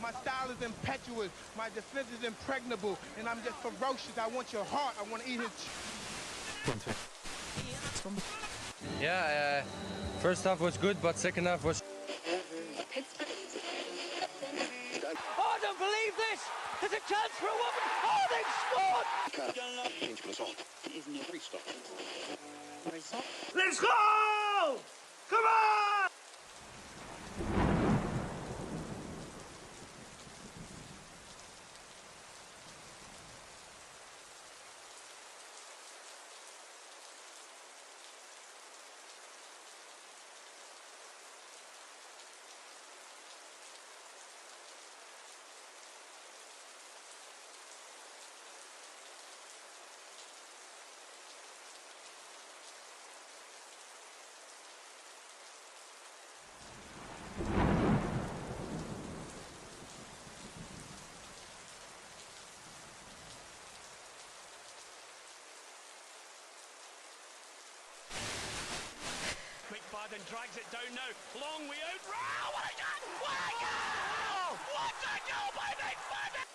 My style is impetuous. My defense is impregnable. And I'm just ferocious. I want your heart. I want to eat his... Yeah, first half was good, but second half was... Oh, I don't believe this! There's a chance for a woman! Oh, they've scored! Let's go! Come on! Then drags it down now. Long way out. Oh, what a goal! What a goal! What a goal by Nick Madden!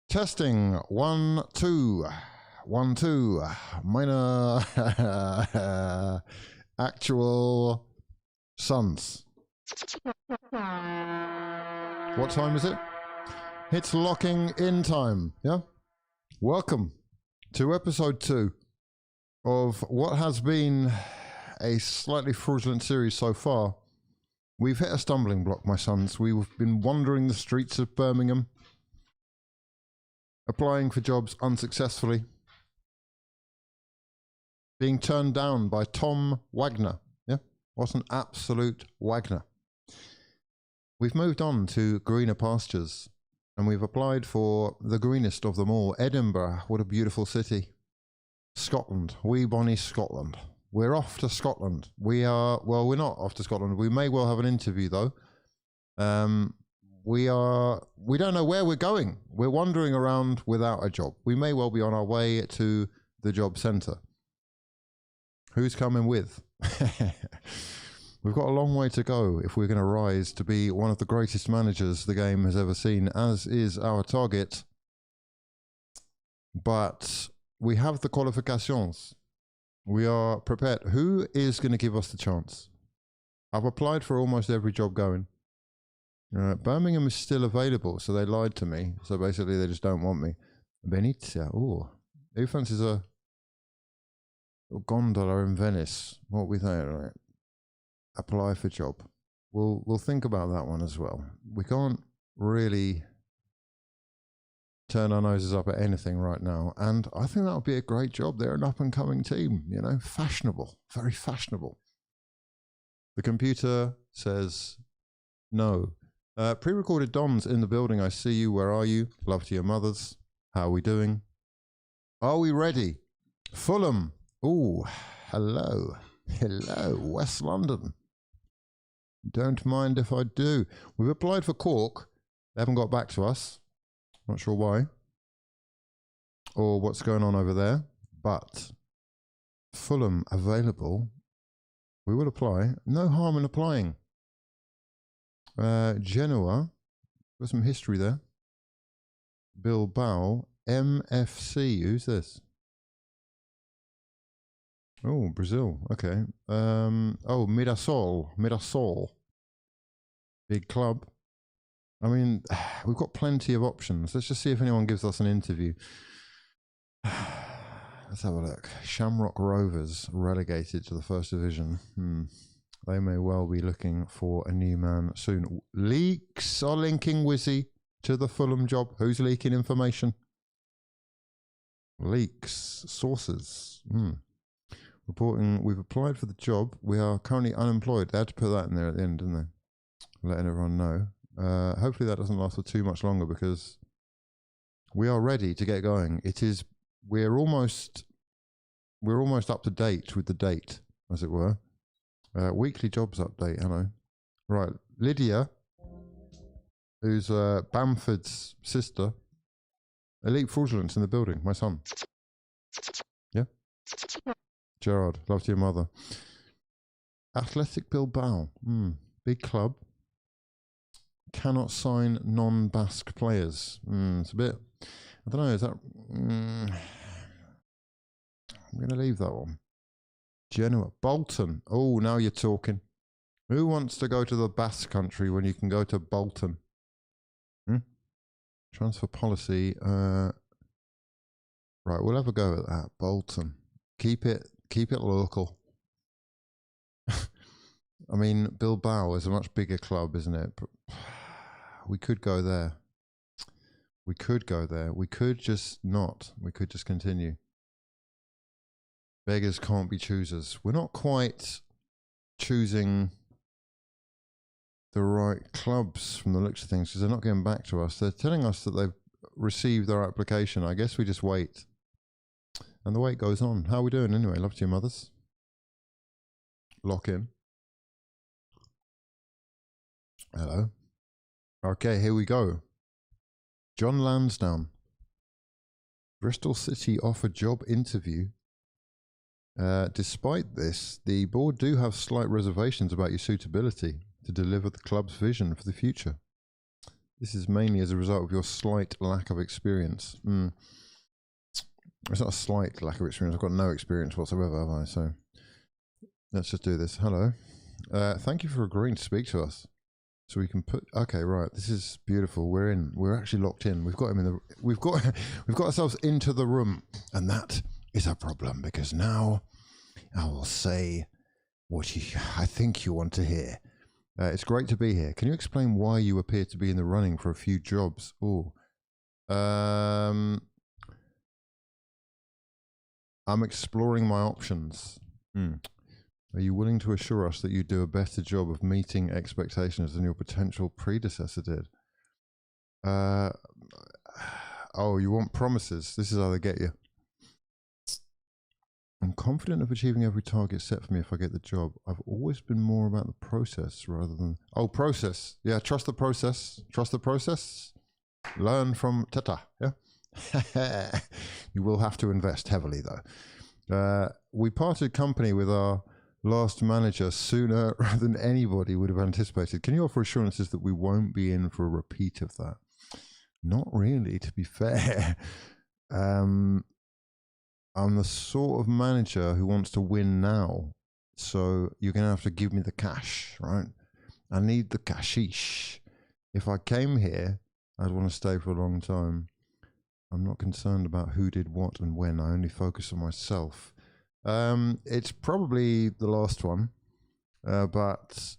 Testing 1 2 1 2 minor actual suns. What time is it? It's locking in time. Yeah. Welcome to episode 2 of what has been a slightly fraudulent series so far. We've hit a stumbling block, my sons. We've been wandering the streets of Birmingham, applying for jobs unsuccessfully, being turned down by Tom Wagner. Yeah, what an absolute Wagner. We've moved on to greener pastures, and we've applied for the greenest of them all, Edinburgh. What a beautiful city. Scotland, wee bonny Scotland. We're off to Scotland. We are, well, we're not off to Scotland. We may well have an interview though. We don't know where we're going. We're wandering around without a job. We may well be on our way to the job centre. Who's coming with? We've got a long way to go if we're going to rise to be one of the greatest managers the game has ever seen, as is our target. But we have the qualifications. We are prepared. Who is going to give us the chance? I've applied for almost every job going. Birmingham is still available, so they lied to me. So basically, they just don't want me. Venezia. Oh, who fancies a gondola in Venice? What we think? Right? Apply for job. We'll think about that one as well. We can't really turn our noses up at anything right now, and I think that would be a great job. They're an up-and-coming team, you know, fashionable, very fashionable. The computer says no. Pre-recorded Dons in the building. I see you. Where are you? Love to your mothers. How are we doing? Are we ready? Fulham. Oh, hello. Hello, West London. Don't mind if I do. We've applied for Cork. They haven't got back to us. Not sure why. Or what's going on over there. But Fulham available. We will apply. No harm in applying. Genoa. Got some history there. Bilbao. MFC. Who's this? Oh, Brazil. Okay. Oh, Mirassol. Big club. I mean, we've got plenty of options. Let's just see if anyone gives us an interview. Let's have a look. Shamrock Rovers relegated to the first division. They may well be looking for a new man soon. Leaks are linking Wizzy to the Fulham job. Who's leaking information? Leaks. Sources. Reporting, we've applied for the job. We are currently unemployed. They had to put that in there at the end, didn't they? Letting everyone know. Hopefully that doesn't last for too much longer because we are ready to get going. We're almost up to date with the date, as it were. Weekly jobs update. Hello. Right, Lydia, who's Bamford's sister. Elite fraudulence in the building. My son. Yeah. Gerard, love to your mother. Athletic Bilbao. Big club. Cannot sign non-Basque players. It's a bit, I don't know, is that... I'm going to leave that one. Genoa. Bolton. Oh, now you're talking. Who wants to go to the Basque country when you can go to Bolton? Transfer policy. Right, we'll have a go at that. Bolton. Keep it local. I mean, Bilbao is a much bigger club, isn't it? But we could go there. We could go there. We could just not. We could just continue. Beggars can't be choosers. We're not quite choosing the right clubs from the looks of things because they're not getting back to us. They're telling us that they've received their application. I guess we just wait. And the wait goes on. How are we doing anyway? Love to your mothers. Lock in. Hello. Okay, here we go. John Lansdowne. Bristol City offer job interview. Despite this, the board do have slight reservations about your suitability to deliver the club's vision for the future. This is mainly as a result of your slight lack of experience. It's not a slight lack of experience. I've got no experience whatsoever, have I? So let's just do this. Hello. Thank you for agreeing to speak to us. So we can put. Okay, right. This is beautiful. We're in. We're actually locked in. We've got him in the. We've got ourselves into the room, and that is a problem because now I will say what I think you want to hear. It's great to be here. Can you explain why you appear to be in the running for a few jobs? Oh, I'm exploring my options. Are you willing to assure us that you do a better job of meeting expectations than your potential predecessor did? Oh, you want promises? This is how they get you. I'm confident of achieving every target set for me if I get the job. I've always been more about the process rather than... Oh, process. Yeah, trust the process. Trust the process. Learn from Tata. Yeah. You will have to invest heavily, though. We parted company with our last manager sooner than anybody would have anticipated. Can you offer assurances that we won't be in for a repeat of that? Not really, to be fair. I'm the sort of manager who wants to win now. So you're going to have to give me the cash, right? I need the cashish. If I came here, I'd want to stay for a long time. I'm not concerned about who did what and when. I only focus on myself. It's probably the last one, but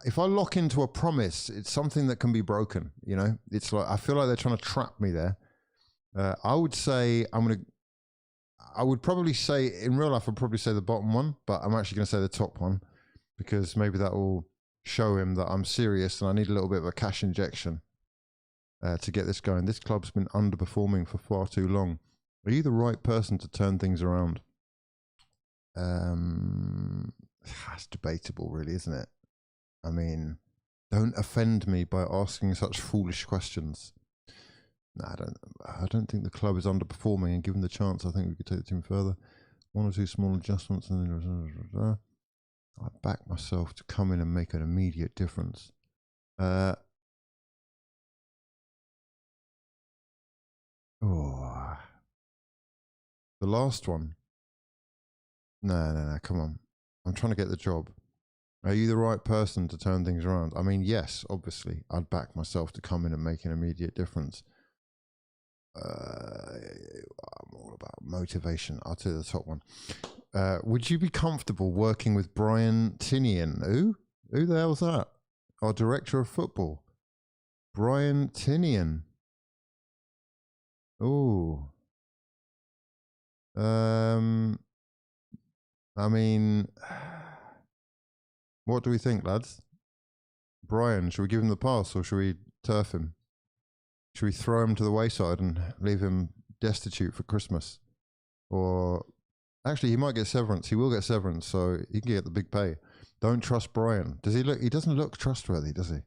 if I lock into a promise, it's something that can be broken. You know, it's like I feel like they're trying to trap me there. I would say I would probably say in real life I'd probably say the bottom one, but I'm actually going to say the top one because maybe that will show him that I'm serious and I need a little bit of a cash injection. to get this going. This club's been underperforming for far too long. Are you the right person to turn things around? It's debatable, really, isn't it? I mean, don't offend me by asking such foolish questions. No, I don't think the club is underperforming, and given the chance, I think we could take the team further. 1 or 2 small adjustments, and then I back myself to come in and make an immediate difference. Oh, the last one. No, come on. I'm trying to get the job. Are you the right person to turn things around? I mean, yes, obviously, I'd back myself to come in and make an immediate difference. I'm all about motivation. I'll tell you the top one. Would you be comfortable working with Brian Tinian? Who the hell's that? Our director of football. Brian Tinian. Oh. I mean, what do we think, lads? Brian, should we give him the pass or should we turf him? Should we throw him to the wayside and leave him destitute for Christmas? Or actually, he might get severance. He will get severance, so he can get the big pay. Don't trust Brian. Does he look? He doesn't look trustworthy, does he?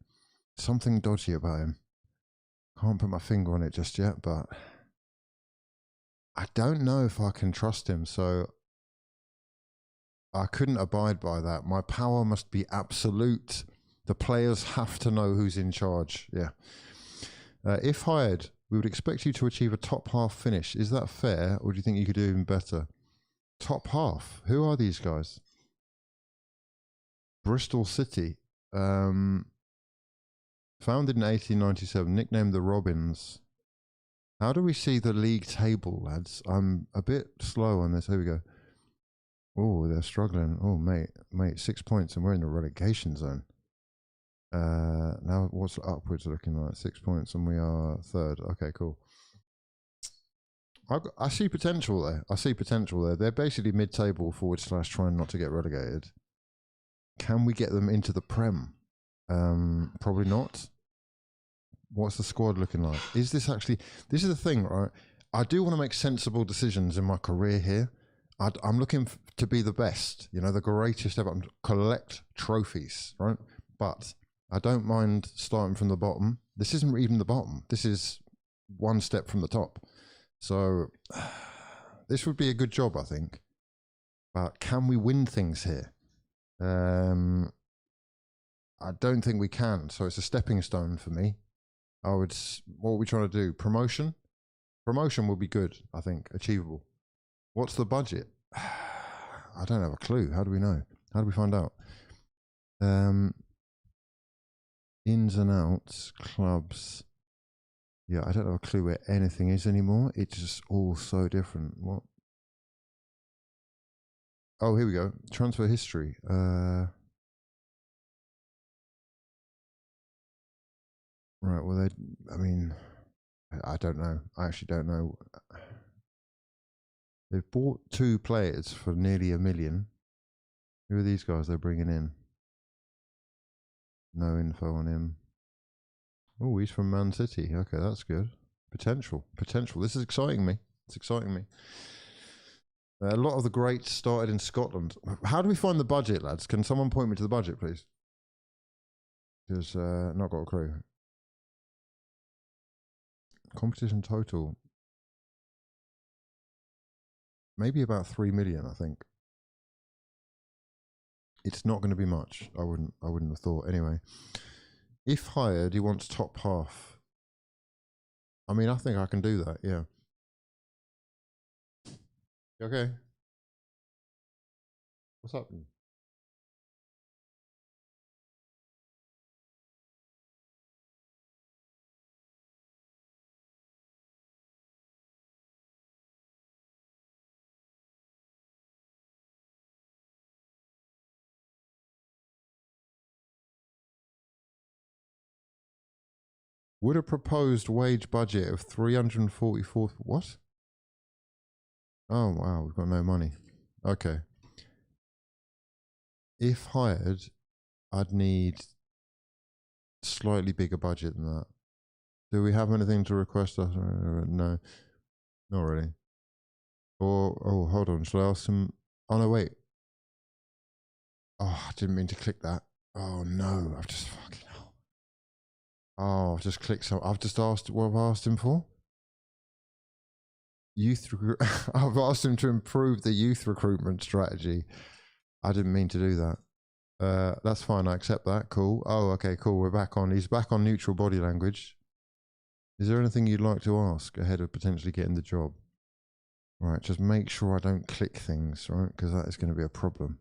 Something dodgy about him. Can't put my finger on it just yet, but I don't know if I can trust him. So I couldn't abide by that. My power must be absolute. The players have to know who's in charge. Yeah. If hired, we would expect you to achieve a top half finish. Is that fair, or do you think you could do even better? Top half? Who are these guys? Bristol City. Founded in 1897, nicknamed the Robins. How do we see the league table, lads? I'm a bit slow on this. Here we go. Oh, they're struggling. Oh, mate, 6 points, and we're in the relegation zone. Now what's upwards looking like? 6 points and we are third. Okay, cool. I see potential there. They're basically mid-table / trying not to get relegated. Can we get them into the Prem? Probably not. What's the squad looking like? Is this actually... This is the thing, right? I do want to make sensible decisions in my career here. I'm looking to be the best, you know, the greatest ever. Collect trophies, right? But I don't mind starting from the bottom. This isn't even the bottom. This is one step from the top. So this would be a good job, I think. But can we win things here? I don't think we can. So it's a stepping stone for me. What are we trying to do? Promotion? Promotion will be good, I think. Achievable. What's the budget? I don't have a clue. How do we know? How do we find out? Ins and outs, clubs. Yeah, I don't have a clue where anything is anymore. It's just all so different. What? Oh, here we go. Transfer history. Right, well, I mean, I don't know. I actually don't know. They've bought 2 players for nearly $1 million. Who are these guys they're bringing in? No info on him. Oh, he's from Man City. Okay, that's good. Potential. This is exciting me. It's exciting me. A lot of the greats started in Scotland. How do we find the budget, lads? Can someone point me to the budget, please? Because not got a clue. Competition total. Maybe about 3 million, I think. It's not going to be much. I wouldn't have thought. Anyway, if hired, he wants top half. I mean, I think I can do that. Yeah. Okay. What's happening? Would a proposed wage budget of 344... What? Oh, wow. We've got no money. Okay. If hired, I'd need slightly bigger budget than that. Do we have anything to request us? No, not really. Or, oh, hold on. Shall I ask him? Oh, no, wait. Oh, I didn't mean to click that. Oh, no. I've just fucking hell. Oh, I've just clicked some. I've just asked what I've asked him for. I've asked him to improve the youth recruitment strategy. I didn't mean to do that. That's fine. I accept that. Cool. Oh, okay, cool. We're back on. He's back on neutral body language. Is there anything you'd like to ask ahead of potentially getting the job? Right, just make sure I don't click things, right? Because that is going to be a problem.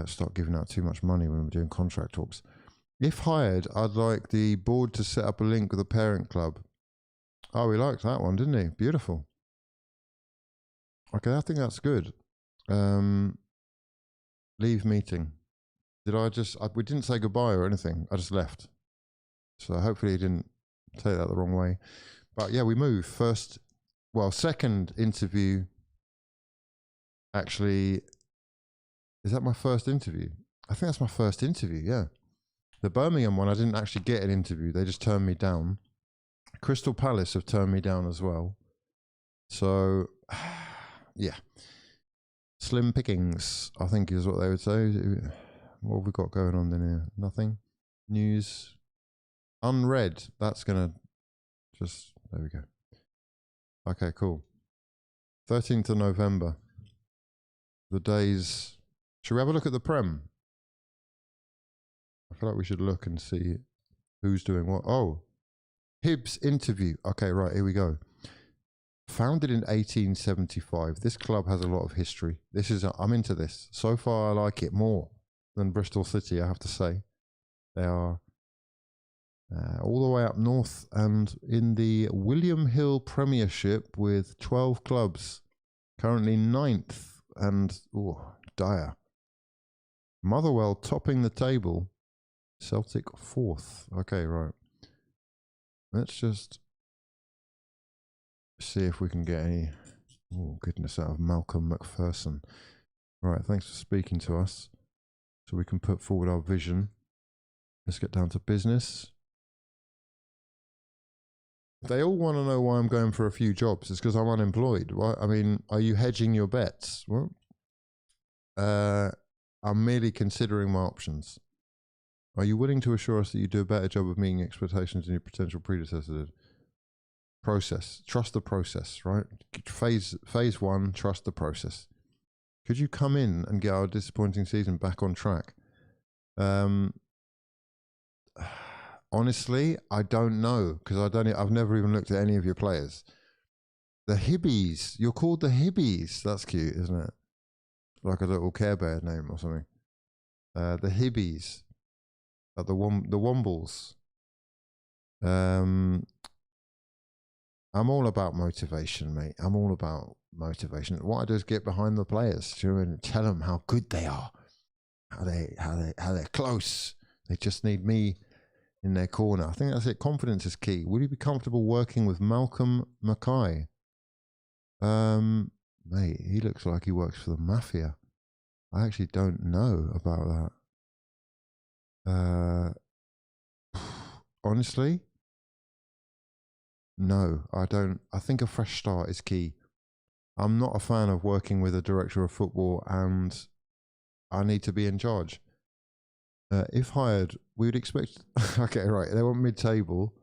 Start giving out too much money when we're doing contract talks. If hired, I'd like the board to set up a link with a parent club. Oh, he liked that one, didn't he? Beautiful. Okay, I think that's good. Leave meeting. Did I just... we didn't say goodbye or anything. I just left. So hopefully he didn't take that the wrong way. But yeah, we move. Second interview. Actually, is that my first interview? I think that's my first interview, yeah. The Birmingham one, I didn't actually get an interview. They just turned me down. Crystal Palace have turned me down as well. So, yeah. Slim pickings, I think is what they would say. What have we got going on in here? Nothing. News. Unread. That's going to just... There we go. Okay, cool. 13th of November. The days... Should we have a look at the Prem? I feel like we should look and see who's doing what. Oh, Hibs interview. Okay, right, here we go. Founded in 1875. This club has a lot of history. I'm into this. So far, I like it more than Bristol City, I have to say. They are all the way up north and in the William Hill Premiership with 12 clubs. Currently 9th and, dire. Motherwell topping the table. Celtic 4th. Okay, right. Let's just see if we can get any goodness out of Malcolm McPherson. Right, thanks for speaking to us. So we can put forward our vision. Let's get down to business. They all want to know why I'm going for a few jobs. It's because I'm unemployed. What? I mean, are you hedging your bets? Well, I'm merely considering my options. Are you willing to assure us that you do a better job of meeting expectations than your potential predecessor did? Process. Trust the process, right? Phase 1, trust the process. Could you come in and get our disappointing season back on track? Honestly, I don't know, because I've never even looked at any of your players. The Hibbies. You're called the Hibbies. That's cute, isn't it? Like a little Care Bear name or something. The Hibbies. The Wombles. I'm all about motivation, mate. I'm all about motivation. What I do is get behind the players, and tell them how good they are, how they're close. They just need me in their corner. I think that's it. Confidence is key. Would you be comfortable working with Malcolm Mackay? Mate, he looks like he works for the mafia. I actually don't know about that. Honestly, no, I don't. I think a fresh start is key. I'm not a fan of working with a director of football and I need to be in charge. If hired, we would expect... Okay, right, they want mid-table.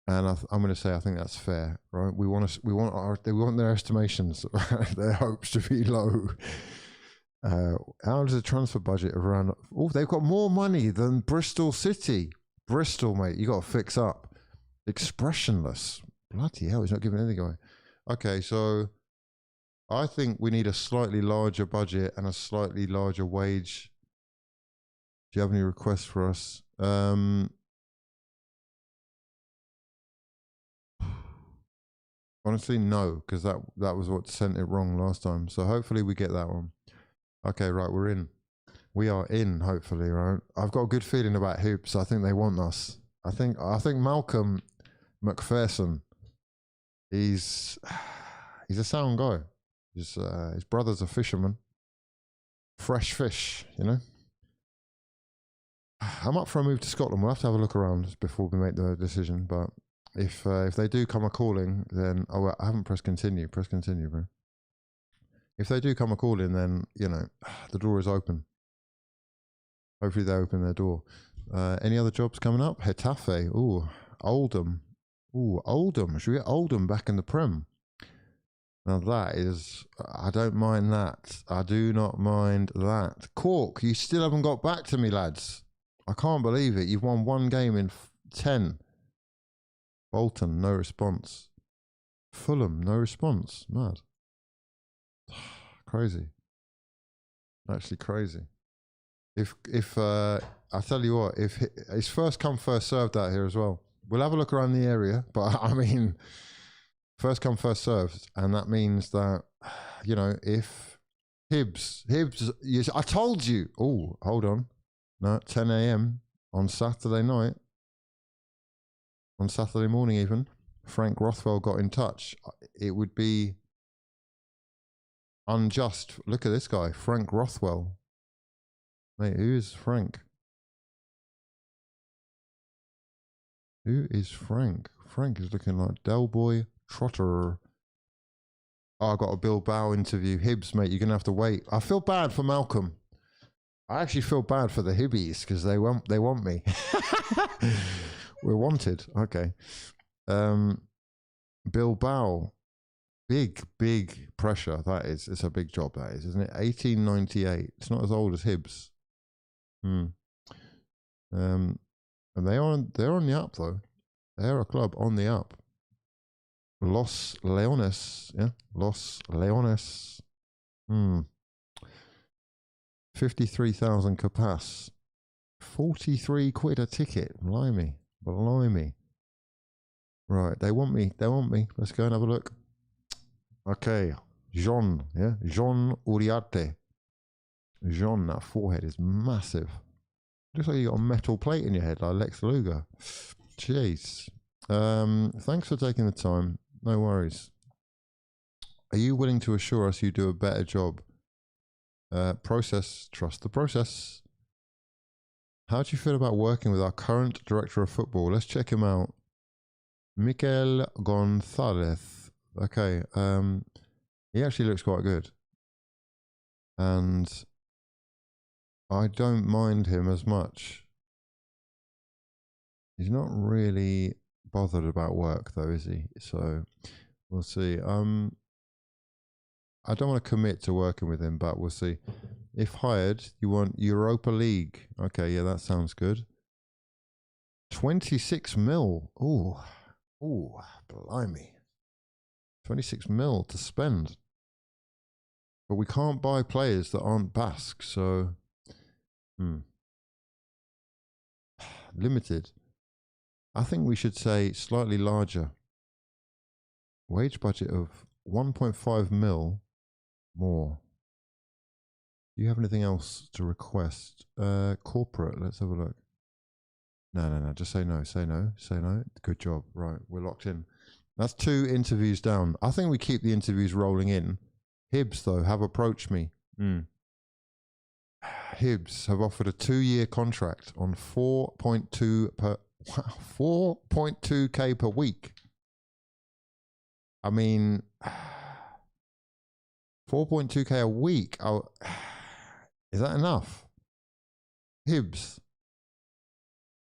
And I'm going to say I think that's fair, right? We want their estimations, their hopes to be low. How does the transfer budget around? Oh, they've got more money than Bristol City. Bristol, mate, you got to fix up. Expressionless. Bloody hell, he's not giving anything away. Okay, so I think we need a slightly larger budget and a slightly larger wage. Do you have any requests for us? Honestly, no, because that was what sent it wrong last time. So hopefully we get that one. Okay, right, we're in. We are in, hopefully, right? I've got a good feeling about Hoops. I think they want us. I think Malcolm McPherson, he's a sound guy. His brother's a fisherman. Fresh fish, you know? I'm up for a move to Scotland. We'll have to have a look around before we make the decision. But if they do come a calling, then I haven't pressed continue. Press continue, bro. If they do come a calling, then you know the door is open. Hopefully they open their door. Any other jobs coming up? Getafe. Ooh, Oldham. Ooh, Oldham. Should we get Oldham back in the Prem? Now that is, I don't mind that. I do not mind that. Cork, you still haven't got back to me, lads. I can't believe it. You've won 1 game in 10. Bolton, no response. Fulham, no response. Mad. Crazy. Actually crazy. If I tell you what, if it's first come first served out here as well. We'll have a look around the area, but I mean, first come first served, and that means that you know if Hibs, yes, I told you. Oh, hold on, no, 10 a.m. on Saturday night, on Saturday morning even. Frank Rothwell got in touch. It would be unjust. Look at this guy, Frank Rothwell. Mate, who is Frank? Who is Frank? Frank is looking like Del Boy Trotter. Oh, I got a Bilbao interview. Hibs, mate, you're going to have to wait. I feel bad for Malcolm. I actually feel bad for the Hibbies because they want me. We're wanted. Okay. Bilbao. Big pressure. That is. It's a big job, that is, isn't it? 1898. It's not as old as Hibs. And they're on the up though. They're a club on the up. Los Leones, yeah, Los Leones. 53,000 capac. 43 quid a ticket. Blimey. Right, they want me. Let's go and have a look. Okay, Jean, yeah, Jean Uriarte. Jean, that forehead is massive. Looks like you got a metal plate in your head like Lex Luger. Jeez. Thanks for taking the time. No worries. Are you willing to assure us you do a better job? Process. Trust the process. How do you feel about working with our current director of football? Let's check him out. Mikel Gonzalez. Okay. He actually looks quite good. And I don't mind him as much. He's not really bothered about work though, is he? So we'll see. I don't want to commit to working with him, but we'll see. If hired, you want Europa League. Okay, yeah, that sounds good. 26 mil. Ooh, blimey. 26 mil to spend. But we can't buy players that aren't Basque, so limited. I think we should say slightly larger. Wage budget of 1.5 mil more. Do you have anything else to request? Corporate, let's have a look. No, just say no, say no. Good job. Right, we're locked in. That's 2 interviews down. I think we keep the interviews rolling in. Hibs, though, have approached me. Hibs have offered a 2-year contract on 4.2k per week. I mean, 4.2k a week. Is that enough? Hibs.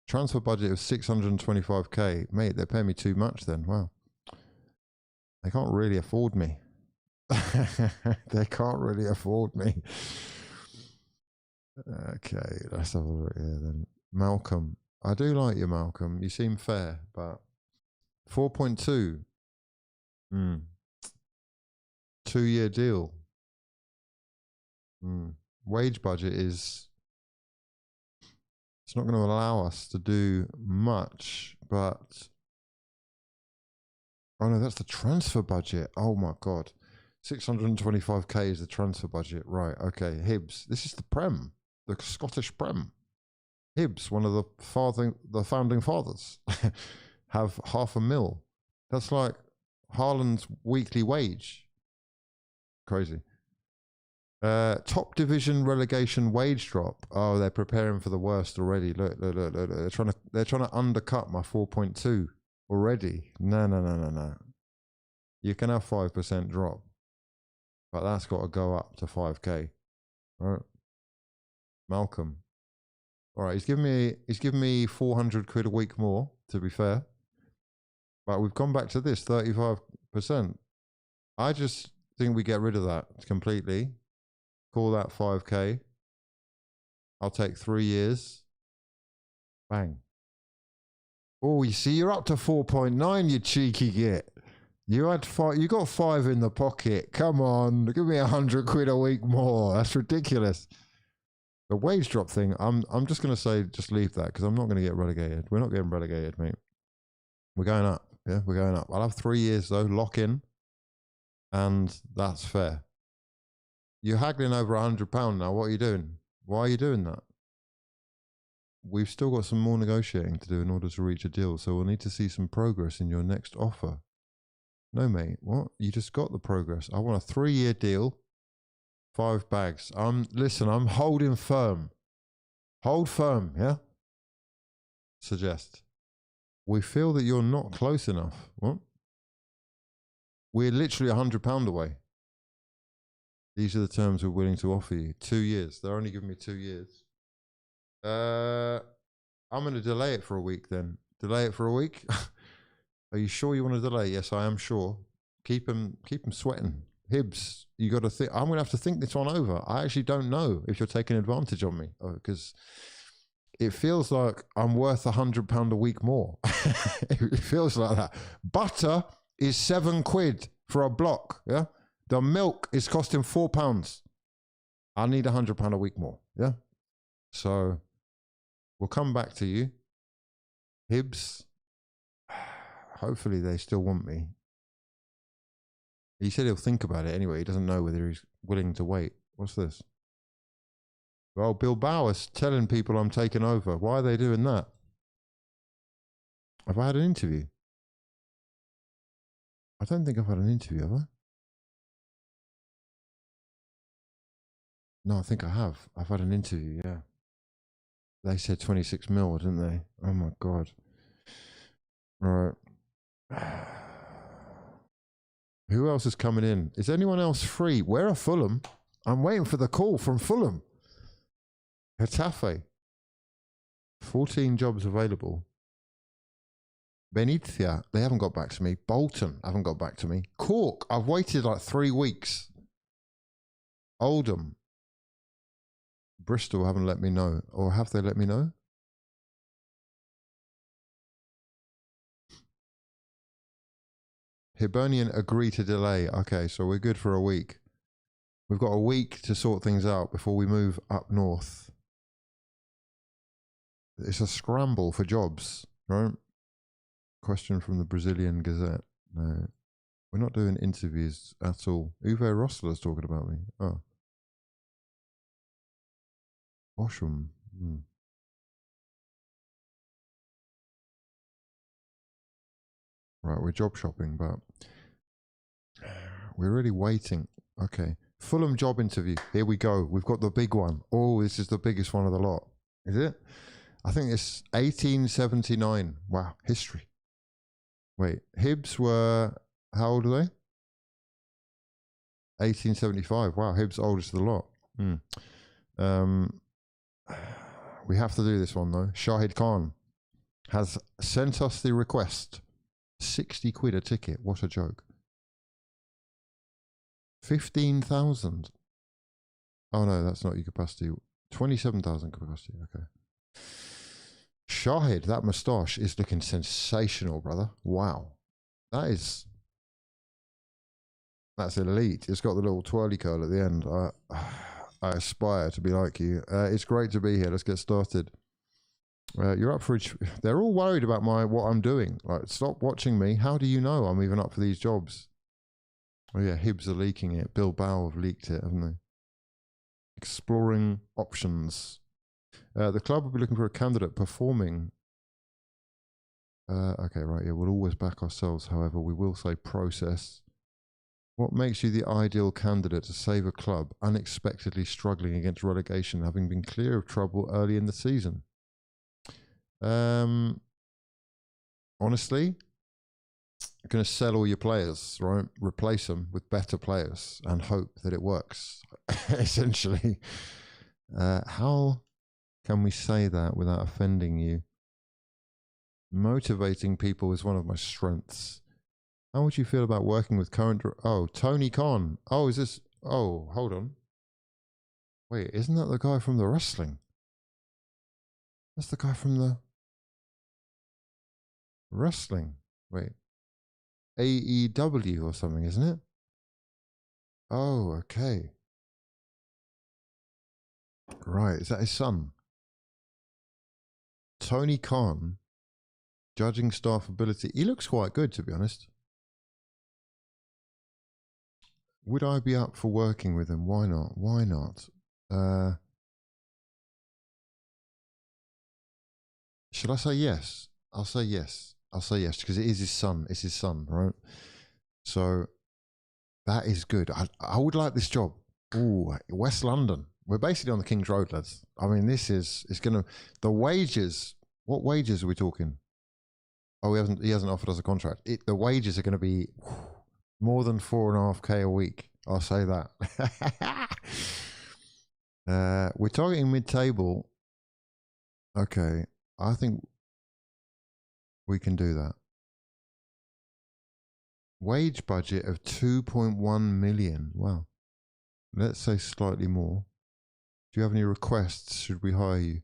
Transfer budget of 625k. Mate, they're paying me too much then. Wow. They can't really afford me. They can't really afford me. Okay, let's have a look here then. Malcolm. I do like you, Malcolm. You seem fair, but 4.2. 2-year deal. Wage budget is, it's not going to allow us to do much, but oh no, that's the transfer budget. Oh my God. 625k is the transfer budget. Right, okay. Hibs. This is the Prem, the Scottish Prem. Hibs, one of the founding fathers, have 500,000. That's like Haaland's weekly wage. Crazy. Top division relegation wage drop. Oh, they're preparing for the worst already. Look. They're trying to undercut my 4.2 already. No. You can have 5% drop, but that's got to go up to 5k. Right, Malcolm. All right, he's giving me 400 quid a week more. To be fair, but we've gone back to this 35%. I just think we get rid of that completely. Call that 5k. I'll take 3 years. Bang. Oh, you see, you're up to 4.9, you cheeky git. You had 5, you got 5 in the pocket. Come on, give me 100 quid a week more. That's ridiculous. The wage drop thing, I'm just gonna say just leave that, because I'm not gonna get relegated. We're not getting relegated, mate. We're going up. Yeah, we're going up. I'll have 3 years though, lock in, and that's fair. You're haggling over £100 now. What are you doing? Why are you doing that? We've still got some more negotiating to do in order to reach a deal, so we'll need to see some progress in your next offer. No, mate. What? You just got the progress. I want a 3-year deal, 5 bags. Listen, I'm holding firm. Hold firm, yeah? Suggest. We feel that you're not close enough. What? We're literally £100 away. These are the terms we're willing to offer you. 2 years. They're only giving me 2 years. I'm going to delay it for a week then. Delay it for a week? Are you sure you want to delay? Yes, I am sure. Keep them sweating. Hibs, you got to think. I'm going to have to think this one over. I actually don't know if you're taking advantage of me, because it feels like I'm worth £100 a week more. It feels like that. Butter is 7 quid for a block. Yeah. The milk is costing £4. I need £100 a week more. Yeah. So we'll come back to you. Hibs. Hopefully they still want me. He said he'll think about it anyway. He doesn't know whether he's willing to wait. What's this? Well, Bilbao is telling people I'm taking over. Why are they doing that? Have I had an interview? I don't think I've had an interview, have I? No, I think I have. I've had an interview, yeah. They said 26 mil, didn't they? Oh my God. Right. Who else is coming in? Is anyone else free? Where are Fulham? I'm waiting for the call from Fulham. Getafe. 14 jobs available. Benizia, they haven't got back to me. Bolton haven't got back to me. Cork, I've waited like 3 weeks. Oldham. Bristol haven't let me know. Or have they let me know? Hibernian agree to delay. Okay, so we're good for a week. We've got a week to sort things out before we move up north. It's a scramble for jobs, right? Question from the Brazilian Gazette. No, we're not doing interviews at all. Uwe Rosler's talking about me. Oh. Bosham. Right, we're job shopping, but we're really waiting. Okay. Fulham job interview. Here we go. We've got the big one. Oh, this is the biggest one of the lot. Is it? I think it's 1879. Wow, history. Wait, Hibs were, how old are they? 1875. Wow, Hibs oldest of the lot. We have to do this one though. Shahid Khan has sent us the request. 60 quid a ticket. What a joke. 15,000. Oh no, that's not your capacity. 27,000 capacity. Okay. Shahid, that moustache is looking sensational, brother. Wow. That's elite. It's got the little twirly curl at the end. I aspire to be like you. It's great to be here. Let's get started. You're up for they're all worried about what I'm doing. Like, stop watching me. How do you know I'm even up for these jobs? Oh yeah, Hibs are leaking it. Bilbao have leaked it, haven't they? Exploring options. The club will be looking for a candidate performing. Okay, right, yeah, we'll always back ourselves. However, we will say process. What makes you the ideal candidate to save a club unexpectedly struggling against relegation, having been clear of trouble early in the season? Honestly, you're going to sell all your players, right? Replace them with better players and hope that it works, essentially. How can we say that without offending you? Motivating people is one of my strengths. How would you feel about working with current... Oh, Tony Khan. Oh, is this... Oh, hold on. Wait, isn't that the guy from the wrestling? That's the guy from the... wrestling. Wait. AEW or something, isn't it? Oh, okay. Right, is that his son? Tony Khan. Judging staff ability. He looks quite good, to be honest. Would I be up for working with him? Why not? Why not? Should I say yes? I'll say yes. I'll say yes because it is his son. It's his son, right? So that is good. I would like this job. Ooh, West London. We're basically on the King's Road, lads. I mean, this is going to... The wages... What wages are we talking? Oh, he hasn't offered us a contract. The wages are going to be... more than 4.5k a week. I'll say that. We're targeting mid-table. Okay. I think we can do that. Wage budget of 2.1 million. Wow. Let's say slightly more. Do you have any requests? Should we hire you?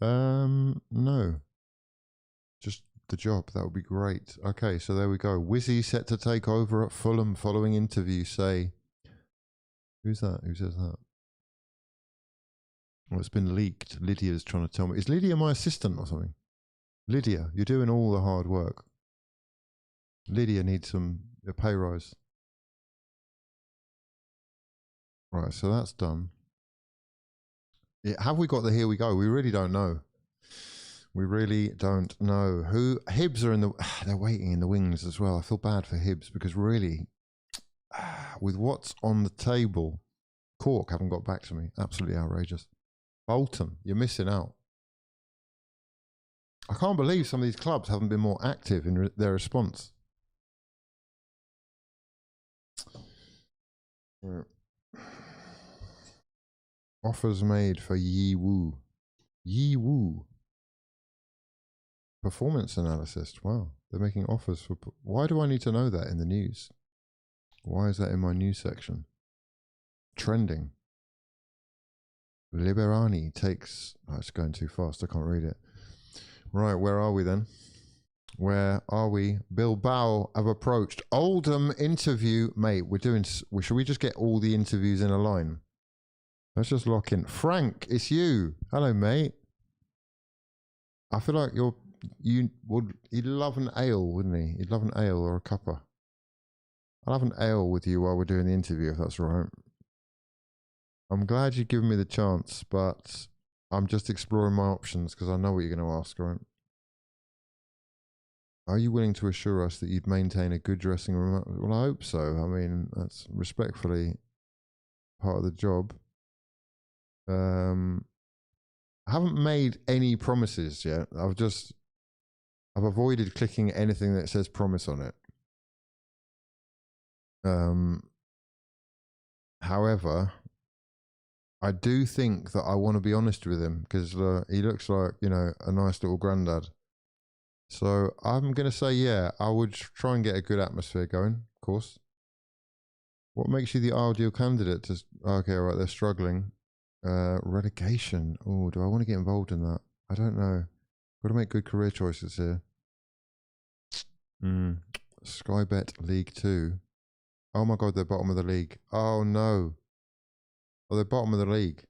No. Just the job. That would be great. Okay, so there we go. Wizzy set to take over at Fulham following interview. Say, who's that? Who says that? Well, it's been leaked. Lydia's trying to tell me. Is Lydia my assistant or something? Lydia, you're doing all the hard work. Lydia needs a pay rise. Right, so that's done. Yeah, have we got the here we go? We really don't know. We really don't know. Who Hibs are in the... They're waiting in the wings as well. I feel bad for Hibs because really, with what's on the table, Cork haven't got back to me. Absolutely outrageous. Bolton, you're missing out. I can't believe some of these clubs haven't been more active in their response. Right. Offers made for Yi Woo. Yi Woo. Performance analysis. Wow. They're making offers for... Why do I need to know that in the news? Why is that in my news section? Trending. Liberani takes... Oh, it's going too fast. I can't read it. Right, where are we then? Where are we? Bilbao have approached. Oldham interview. Mate, we're doing... Should we just get all the interviews in a line? Let's just lock in. Frank, it's you. Hello, mate. I feel like he'd love an ale, wouldn't he? He'd love an ale or a cuppa. I'll have an ale with you while we're doing the interview, if that's right. I'm glad you've given me the chance, but I'm just exploring my options because I know what you're going to ask, right? Are you willing to assure us that you'd maintain a good dressing room? Well, I hope so. I mean, that's respectfully part of the job. I haven't made any promises yet. I've avoided clicking anything that says promise on it. However, I do think that I want to be honest with him because he looks like, you know, a nice little granddad. So I'm going to say, yeah, I would try and get a good atmosphere going, of course. What makes you the ideal candidate to... Okay, all right, they're struggling. Relegation. Oh, do I want to get involved in that? I don't know. Got to make good career choices here. Sky Bet League 2. Oh my God, they're bottom of the league. Oh no. Oh, they're bottom of the league.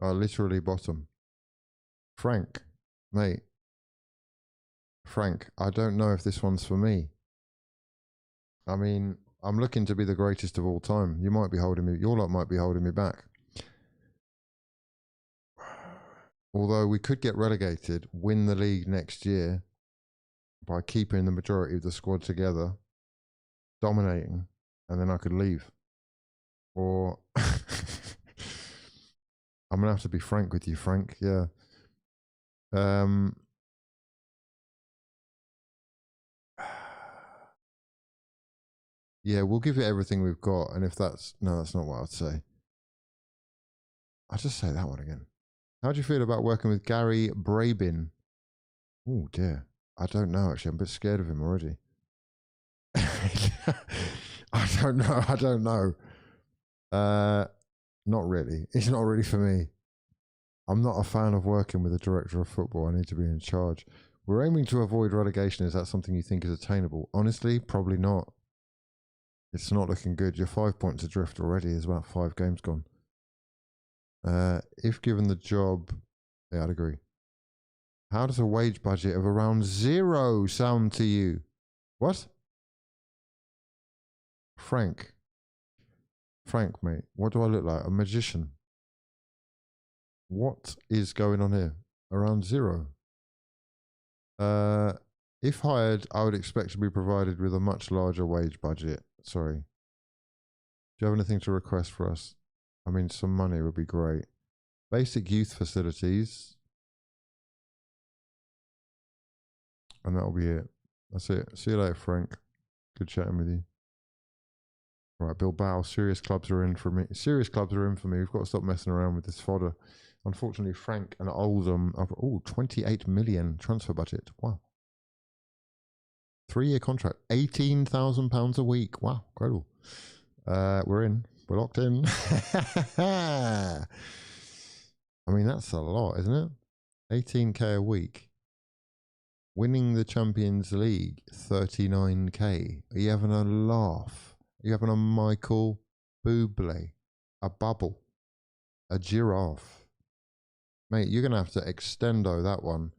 Oh, literally bottom. Frank, mate. Frank, I don't know if this one's for me. I mean, I'm looking to be the greatest of all time. You might be holding me, your lot might be holding me back. Although we could get relegated, win the league next year by keeping the majority of the squad together, dominating. and then I could leave. Or I'm gonna have to be frank with you, Frank. Yeah. Yeah, we'll give it everything we've got, and if that's that's not what I'd say. I'll just say that one again. How do you feel about working with Gary Brabin? Oh dear, I don't know actually. I'm a bit scared of him already. I don't know. I don't know. Not really. It's not really for me. I'm not a fan of working with a director of football. I need to be in charge. We're aiming to avoid relegation. Is that something you think is attainable? Honestly, probably not. It's not looking good. You're 5 points adrift already. There's about 5 games gone. If given the job, yeah, I'd agree. How does a wage budget of around 0 sound to you? What? Frank, mate, what do I look like? A magician? What is going on here? Around 0. If hired, I would expect to be provided with a much larger wage budget. Sorry. Do you have anything to request for us? I mean, some money would be great. Basic youth facilities. And that'll be it. That's it. See you later, Frank. Good chatting with you. Right, Bilbao. Serious clubs are in for me. Serious clubs are in for me. We've got to stop messing around with this fodder. Unfortunately, Frank and Oldham. 28 million transfer budget. Wow. 3-year contract. £18,000 a week. Wow, incredible. We're in. We're locked in. I mean, that's a lot, isn't it? 18k a week. Winning the Champions League, 39k. Are you having a laugh? Are you having a Michael Bublé? A bubble? A giraffe? Mate, you're going to have to extendo that one.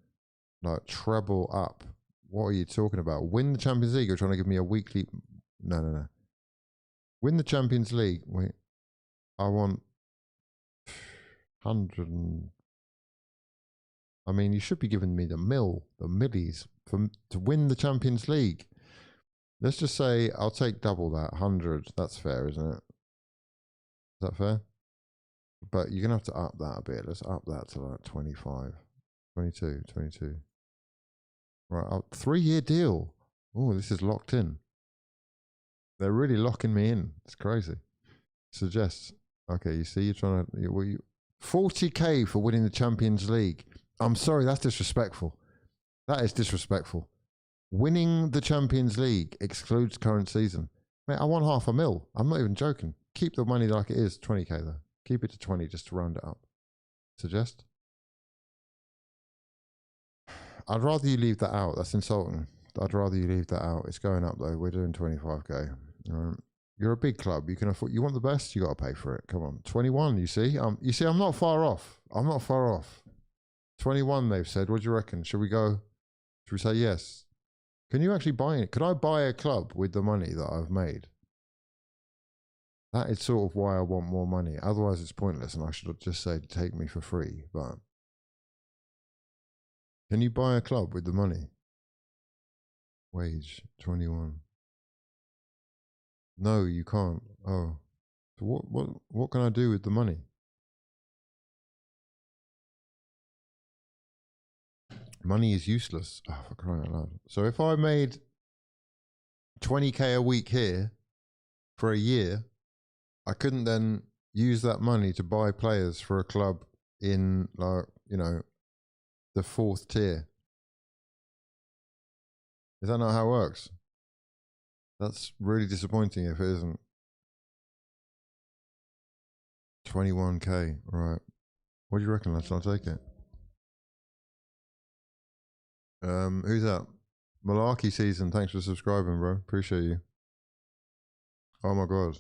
Like, treble up. What are you talking about? Win the Champions League? You're trying to give me a weekly... No. Win the Champions League. Wait. I want... 100 and... I mean, you should be giving me the millies to win the Champions League. Let's just say I'll take double that, 100. That's fair, isn't it? Is that fair? But you're going to have to up that a bit. Let's up that to like 25, 22. Right, 3-year deal. Oh, this is locked in. They're really locking me in. It's crazy. Suggests. Okay, you see, you're trying to... 40k for winning the Champions League. I'm sorry, that's disrespectful. That is disrespectful. Winning the Champions League excludes current season. Mate, I want $500,000. I'm not even joking. Keep the money like it is. 20k though. Keep it to 20 just to round it up. Suggest? I'd rather you leave that out. That's insulting. I'd rather you leave that out. It's going up though. We're doing 25k. You're a big club. You can afford. You want the best. You got to pay for it. Come on. 21. You see. I'm not far off. 21. They've said. What do you reckon? Should we go? Should we say yes? Can you actually buy it? Could I buy a club with the money that I've made? That is sort of why I want more money. Otherwise, it's pointless, and I should just say take me for free. But can you buy a club with the money? Wage 21. No, you can't. Oh, so what can I do with the money? Money is useless. Oh, for crying out loud. So if I made 20k a week here for a year, I couldn't then use that money to buy players for a club in, like, you know, the 4th tier. Is that not how it works? That's really disappointing if it isn't. 21k, right. What do you reckon, lads? I'll take it. Who's that? Malarkey Season, thanks for subscribing, bro. Appreciate you. Oh my god.